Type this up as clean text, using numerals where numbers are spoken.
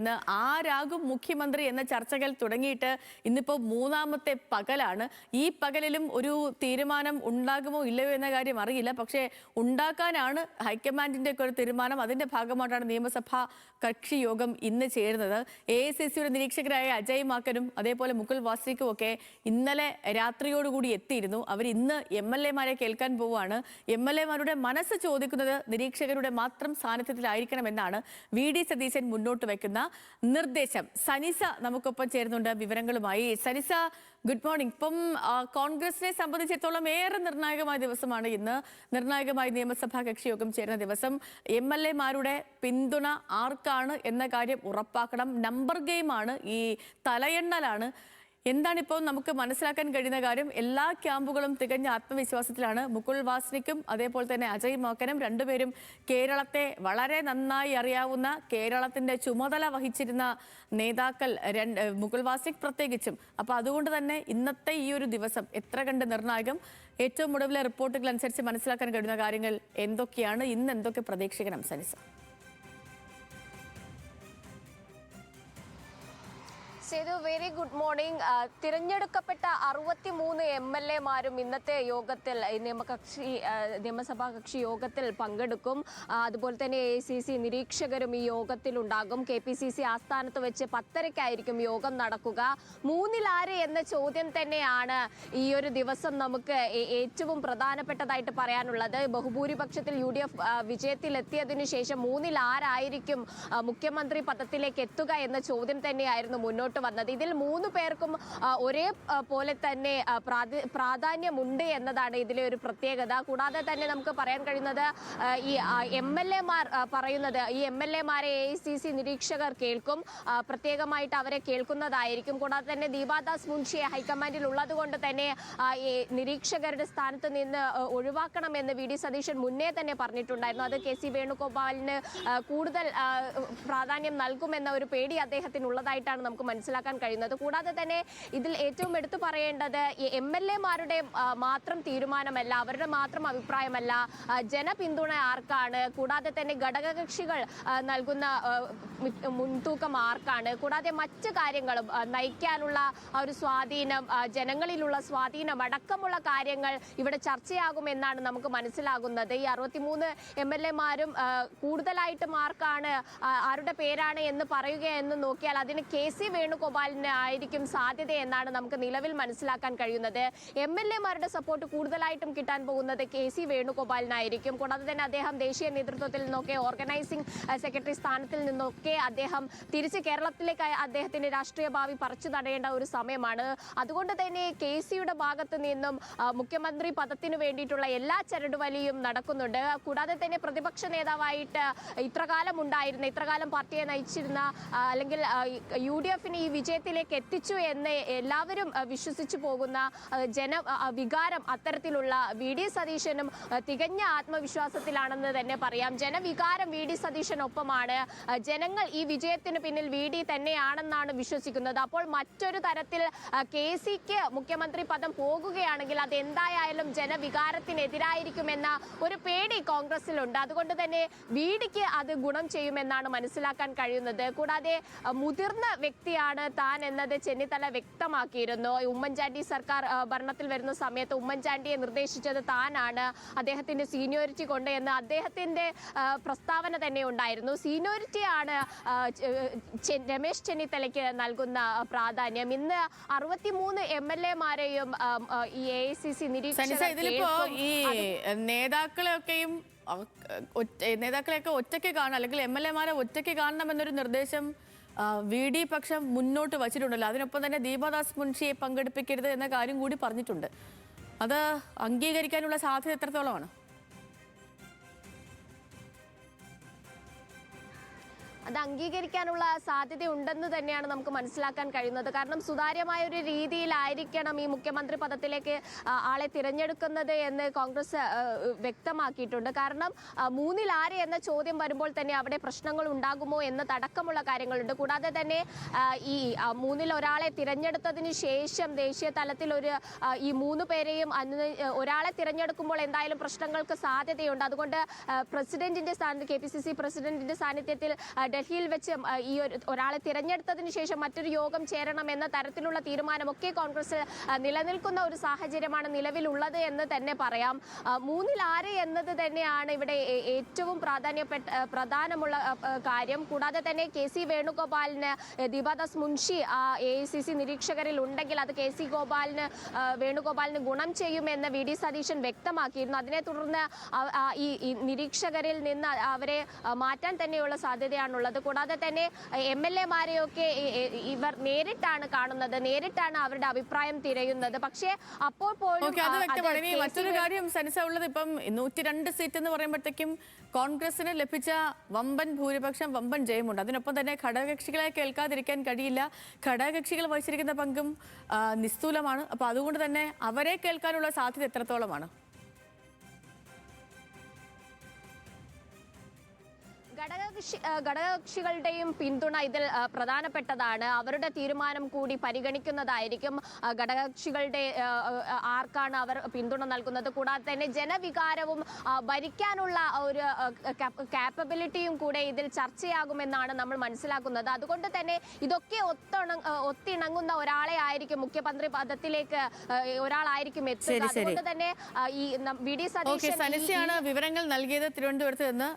ഇന്ന് ആരാകും മുഖ്യമന്ത്രി എന്ന ചർച്ചകൾ തുടങ്ങിയിട്ട് ഇന്നിപ്പോൾ മൂന്നാമത്തെ പകലാണ്. ഈ പകലിലും ഒരു തീരുമാനം ഉണ്ടാകുമോ ഇല്ലയോ എന്ന കാര്യം അറിയില്ല. പക്ഷേ ഉണ്ടാക്കാനാണ് ഹൈക്കമാൻഡിന്റെ ഒക്കെ ഒരു തീരുമാനം. അതിന്റെ ഭാഗമായിട്ടാണ് നിയമസഭാ കക്ഷി യോഗം ഇന്ന് ചേരുന്നത്. AICCയുടെ നിരീക്ഷകരായ അജയ് മാക്കനും അതേപോലെ മുകുൾ വാസ്നിക്കും ഒക്കെ ഇന്നലെ രാത്രിയോടുകൂടി എത്തിയിരുന്നു. അവർ ഇന്ന് MLA-മാരെ കേൾക്കാൻ പോവുകയാണ്. MLA-മാരുടെ മനസ്സ് ചോദിക്കുന്നത് നിരീക്ഷകരുടെ മാത്രം സാന്നിധ്യത്തിലായിരിക്കണമെന്നാണ് VD സതീശൻ മുന്നോട്ട് വയ്ക്കുന്ന നിർദ്ദേശം. സനിസ നമുക്കൊപ്പം ചേരുന്നുണ്ട് വിവരങ്ങളുമായി. സനിസ, ഗുഡ് മോർണിംഗ്. ഇപ്പം കോൺഗ്രസിനെ സംബന്ധിച്ചിടത്തോളം ഏറെ നിർണായകമായ ദിവസമാണ് ഇന്ന്. നിർണായകമായി നിയമസഭാ കക്ഷി യോഗം ചേരുന്ന ദിവസം. MLA-മാരുടെ പിന്തുണ ആർക്കാണ് എന്ന കാര്യം ഉറപ്പാക്കണം. നമ്പർ ഗെയിമാണ്, ഈ തലയെണ്ണലാണ്. എന്താണിപ്പോൾ നമുക്ക് മനസ്സിലാക്കാൻ കഴിയുന്ന കാര്യം? എല്ലാ ക്യാമ്പുകളും തികഞ്ഞ ആത്മവിശ്വാസത്തിലാണ്. മുകുൾ വാസ്നിക്കും അതേപോലെ തന്നെ അജയ് മാക്കനും രണ്ടുപേരും കേരളത്തെ വളരെ നന്നായി അറിയാവുന്ന, കേരളത്തിന്റെ ചുമതല വഹിച്ചിരുന്ന നേതാക്കൾ, മുകുൾ വാസ്നിക് പ്രത്യേകിച്ചും. അപ്പോൾ അതുകൊണ്ട് തന്നെ ഇന്നത്തെ ഈ ഒരു ദിവസം എത്ര കണ്ട് നിർണായകം? ഏറ്റവും ഒടുവിലെ റിപ്പോർട്ടുകൾ അനുസരിച്ച് മനസ്സിലാക്കാൻ കഴിയുന്ന കാര്യങ്ങൾ എന്തൊക്കെയാണ്? ഇന്ന് എന്തൊക്കെ പ്രതീക്ഷിക്കണം സനിസ? Sethu, very good morning. തിരഞ്ഞെടുക്കപ്പെട്ട 63 MLA-മാരും ഇന്നത്തെ യോഗത്തിൽ, നിയമസഭാ കക്ഷി യോഗത്തിൽ പങ്കെടുക്കും. അതുപോലെ തന്നെ AICC നിരീക്ഷകരും ഈ യോഗത്തിൽ ഉണ്ടാകും. KPCC ആസ്ഥാനത്ത് വെച്ച് 10:30-ക്കായിരിക്കും യോഗം നടക്കുക. മൂന്നിലാര് എന്ന ചോദ്യം തന്നെയാണ് ഈ ഒരു ദിവസം നമുക്ക് ഏറ്റവും പ്രധാനപ്പെട്ടതായിട്ട് പറയാനുള്ളത്. ബഹുഭൂരിപക്ഷത്തിൽ UDF വിജയത്തിലെത്തിയതിനു ശേഷം മൂന്നിലാരായിരിക്കും മുഖ്യമന്ത്രി പദത്തിലേക്ക് എത്തുക എന്ന ചോദ്യം തന്നെയായിരുന്നു മുന്നോട്ട് വന്നത്. ഇതിൽ 3 പേർക്കും ഒരേ പോലെ തന്നെ പ്രാധാന്യമുണ്ട് എന്നതാണ് ഇതിലെ ഒരു പ്രത്യേകത. കൂടാതെ തന്നെ നമുക്ക് പറയാൻ കഴിയുന്നത്, ഈ MLA-മാർ പറയുന്നത്, ഈ MLA-മാരെ AICC നിരീക്ഷകർ കേൾക്കും, പ്രത്യേകമായിട്ട് അവരെ കേൾക്കുന്നതായിരിക്കും. കൂടാതെ തന്നെ ദീപാദാസ് മുൻഷിയെ ഹൈക്കമാൻഡിൽ ഉള്ളത് കൊണ്ട് തന്നെ നിരീക്ഷകരുടെ സ്ഥാനത്ത് നിന്ന് ഒഴിവാക്കണമെന്ന് VD സതീശൻ മുന്നേ തന്നെ പറഞ്ഞിട്ടുണ്ടായിരുന്നു. അത് KC വേണുഗോപാലിന് കൂടുതൽ പ്രാധാന്യം നൽകുമെന്ന ഒരു പേടി അദ്ദേഹത്തിനുള്ളതായിട്ടാണ് നമുക്ക് മനസ്സിലാക്കാൻ കഴിയുന്നത്. കൂടാതെ തന്നെ ഇതിൽ ഏറ്റവും എടുത്തു പറയേണ്ടത്, ഈ MLA-മാരുടെ മാത്രം തീരുമാനമല്ല, അവരുടെ മാത്രം അഭിപ്രായമല്ല, ജനപിന്തുണ ആർക്കാണ്, കൂടാതെ തന്നെ ഘടകകക്ഷികൾ നൽകുന്ന മുൻതൂക്കം ആർക്കാണ്, കൂടാതെ മറ്റ് കാര്യങ്ങളും നയിക്കാനുള്ള ഒരു സ്വാധീനം, ജനങ്ങളിലുള്ള സ്വാധീനം അടക്കമുള്ള കാര്യങ്ങൾ ഇവിടെ ചർച്ചയാകുമെന്നാണ് നമുക്ക് മനസ്സിലാകുന്നത്. ഈ 63 MLA-മാരും കൂടുതലായിട്ടും ആരുടെ പേരാണ് എന്ന് പറയുക എന്ന് നോക്കിയാൽ അതിന് KC വേണുഗോപാലിന് ആയിരിക്കും സാധ്യത എന്നാണ് നമുക്ക് നിലവിൽ മനസ്സിലാക്കാൻ കഴിയുന്നത്. MLA-മാരുടെ സപ്പോർട്ട് കൂടുതലായിട്ടും കിട്ടാൻ പോകുന്നത് KC വേണുഗോപാലിനായിരിക്കും. കൂടാതെ തന്നെ അദ്ദേഹം ദേശീയ നേതൃത്വത്തിൽ നിന്നൊക്കെ, ഓർഗനൈസിംഗ് സെക്രട്ടറി സ്ഥാനത്തിൽ നിന്നൊക്കെ അദ്ദേഹം തിരിച്ച് കേരളത്തിലേക്ക് അദ്ദേഹത്തിന്റെ രാഷ്ട്രീയ ഭാവി പറിച്ചു തടയേണ്ട ഒരു സമയമാണ്. അതുകൊണ്ട് തന്നെ KC-യുടെ ഭാഗത്ത് നിന്നും മുഖ്യമന്ത്രി പദത്തിനു വേണ്ടിയിട്ടുള്ള എല്ലാ ചരടുവലിയും നടക്കുന്നുണ്ട്. കൂടാതെ തന്നെ പ്രതിപക്ഷ നേതാവായിട്ട് ഇത്രകാലം പാർട്ടിയെ നയിച്ചിരുന്ന, അല്ലെങ്കിൽ UDF-നെ ഈ വിജയത്തിലേക്ക് എത്തിച്ചു എന്ന് എല്ലാവരും വിശ്വസിച്ചു പോകുന്ന വികാരം, അത്തരത്തിലുള്ള VD സതീശനും തികഞ്ഞ ആത്മവിശ്വാസത്തിലാണെന്ന് തന്നെ പറയാം. ജനവികാരം VD സതീശനൊപ്പമാണ്. ജനങ്ങൾ ഈ വിജയത്തിന് പിന്നിൽ VD തന്നെയാണെന്നാണ് വിശ്വസിക്കുന്നത്. അപ്പോൾ മറ്റൊരു തരത്തിൽ KC-ക്ക് മുഖ്യമന്ത്രി പദം പോകുകയാണെങ്കിൽ അത് എന്തായാലും ജനവികാരത്തിനെതിരായിരിക്കുമെന്ന ഒരു പേടി കോൺഗ്രസിലുണ്ട്. അതുകൊണ്ട് തന്നെ VD-ക്ക് അത് ഗുണം ചെയ്യുമെന്നാണ് മനസ്സിലാക്കാൻ കഴിയുന്നത്. കൂടാതെ മുതിർന്ന വ്യക്തിയാണ് താൻ എന്നത് ചെന്നിത്തല വ്യക്തമാക്കിയിരുന്നു. ഉമ്മൻചാണ്ടി സർക്കാർ ഭരണത്തിൽ വരുന്ന സമയത്ത് ഉമ്മൻചാണ്ടിയെ നിർദ്ദേശിച്ചത് താനാണ്, അദ്ദേഹത്തിന്റെ സീനിയോറിറ്റി കൊണ്ട് എന്ന് അദ്ദേഹത്തിന്റെ പ്രസ്താവന തന്നെ ഉണ്ടായിരുന്നു. സീനിയോറിറ്റിയാണ് രമേശ് ചെന്നിത്തലയ്ക്ക് നൽകുന്ന പ്രാധാന്യം. ഇന്ന് 63 MLA-മാരെയും ഈ AICC നിരീക്ഷകർ ഈ നേതാക്കളെയൊക്കെ ഒറ്റയ്ക്ക് കാണണം, അല്ലെങ്കിൽ MLA-മാരെ ഒറ്റയ്ക്ക് കാണണമെന്നൊരു നിർദ്ദേശം VD പക്ഷം മുന്നോട്ട് വച്ചിട്ടുണ്ടല്ലോ. അതിനൊപ്പം തന്നെ ദീപാദാസ് മുൻഷിയെ പങ്കെടുപ്പിക്കരുത് എന്ന കാര്യം കൂടി പറഞ്ഞിട്ടുണ്ട്. അത് അംഗീകരിക്കാനുള്ള സാധ്യത എത്രത്തോളമാണ്? അത് അംഗീകരിക്കാനുള്ള സാധ്യത ഉണ്ടെന്ന് തന്നെയാണ് നമുക്ക് മനസ്സിലാക്കാൻ കഴിയുന്നത്. കാരണം സുതാര്യമായ ഒരു രീതിയിലായിരിക്കണം ഈ മുഖ്യമന്ത്രി പദത്തിലേക്ക് ആളെ തിരഞ്ഞെടുക്കുന്നത് എന്ന് കോൺഗ്രസ് വ്യക്തമാക്കിയിട്ടുണ്ട്. കാരണം മൂന്നിലാര് എന്ന ചോദ്യം വരുമ്പോൾ തന്നെ അവിടെ പ്രശ്നങ്ങൾ ഉണ്ടാകുമോ എന്നതടക്കമുള്ള കാര്യങ്ങളുണ്ട്. കൂടാതെ തന്നെ ഈ മൂന്നിൽ ഒരാളെ തിരഞ്ഞെടുത്തതിന് ശേഷം ദേശീയ തലത്തിൽ ഈ 3 പേരെയും ഒരാളെ തിരഞ്ഞെടുക്കുമ്പോൾ എന്തായാലും പ്രശ്നങ്ങൾക്ക് സാധ്യതയുണ്ട്. അതുകൊണ്ട് പ്രസിഡന്റിന്റെ സ്ഥാനത്ത്, KPCC പ്രസിഡന്റിന്റെ സാന്നിധ്യത്തിൽ ഡൽഹിയിൽ വെച്ച് ഒരാളെ തിരഞ്ഞെടുത്തതിന് ശേഷം മറ്റൊരു യോഗം ചേരണം എന്ന തരത്തിലുള്ള തീരുമാനമൊക്കെ കോൺഗ്രസിൽ നിലനിൽക്കുന്ന ഒരു സാഹചര്യമാണ് നിലവിലുള്ളത് എന്ന് തന്നെ പറയാം. മൂന്നിൽ ആര് എന്നത് തന്നെയാണ് ഇവിടെ ഏറ്റവും പ്രധാനമുള്ള കാര്യം. കൂടാതെ തന്നെ KC വേണുഗോപാലിന് ദീപാദാസ് മുൻഷി AICC നിരീക്ഷകരിൽ ഉണ്ടെങ്കിൽ അത് വേണുഗോപാലിന് ഗുണം ചെയ്യുമെന്ന് VD സതീശൻ വ്യക്തമാക്കിയിരുന്നു. അതിനെ തുടർന്ന് ഈ നിരീക്ഷകരിൽ നിന്ന് അവരെ മാറ്റാൻ തന്നെയുള്ള സാധ്യതയാണുള്ളത്. കൂടാതെ തന്നെ MLA മാരെയൊക്കെ ഇവർ നേരിട്ടാണ് കാണുന്നത്, നേരിട്ടാണ് അവരുടെ അഭിപ്രായം തിരയുന്നത്. പക്ഷേ അപ്പോൾ പോലും മറ്റൊരു കാര്യം സനിസ ഉള്ളത്, ഇപ്പം 102 സീറ്റ് എന്ന് പറയുമ്പോഴത്തേക്കും കോൺഗ്രസിന് ലഭിച്ച വമ്പൻ ഭൂരിപക്ഷം, വമ്പൻ ജയമുണ്ട്. അതിനൊപ്പം തന്നെ ഘടകകക്ഷികളെ കേൾക്കാതിരിക്കാൻ കഴിയില്ല. ഘടകകക്ഷികൾ വഹിച്ചിരിക്കുന്ന പങ്കും നിസ്തൂലമാണ്. അപ്പൊ അതുകൊണ്ട് തന്നെ അവരെ കേൾക്കാനുള്ള സാധ്യത എത്രത്തോളമാണ്? ഘടകകക്ഷികളുടെയും പിന്തുണ ഇതിൽ പ്രധാനപ്പെട്ടതാണ്. അവരുടെ തീരുമാനം കൂടി പരിഗണിക്കുന്നതായിരിക്കും. ഘടകകക്ഷികളുടെ ആർക്കാണ് അവർ പിന്തുണ നൽകുന്നത്, കൂടാതെ തന്നെ ജനവികാരവും ഭരിക്കാനുള്ള ഒരു കാപ്പബിലിറ്റിയും കൂടെ ഇതിൽ ചർച്ചയാകുമെന്നാണ് നമ്മൾ മനസ്സിലാക്കുന്നത്. അതുകൊണ്ട് തന്നെ ഇതൊക്കെ ഒത്തിണങ്ങുന്ന ഒരാളെ ആയിരിക്കും മുഖ്യമന്ത്രി പദത്തിലേക്ക് ഒരാളായിരിക്കും എത്തുക. അതുകൊണ്ട് തന്നെ ഈ VD സതീശൻ വിവരങ്ങൾ നൽകിയത് തിരുവനന്തപുരത്ത് നിന്ന്.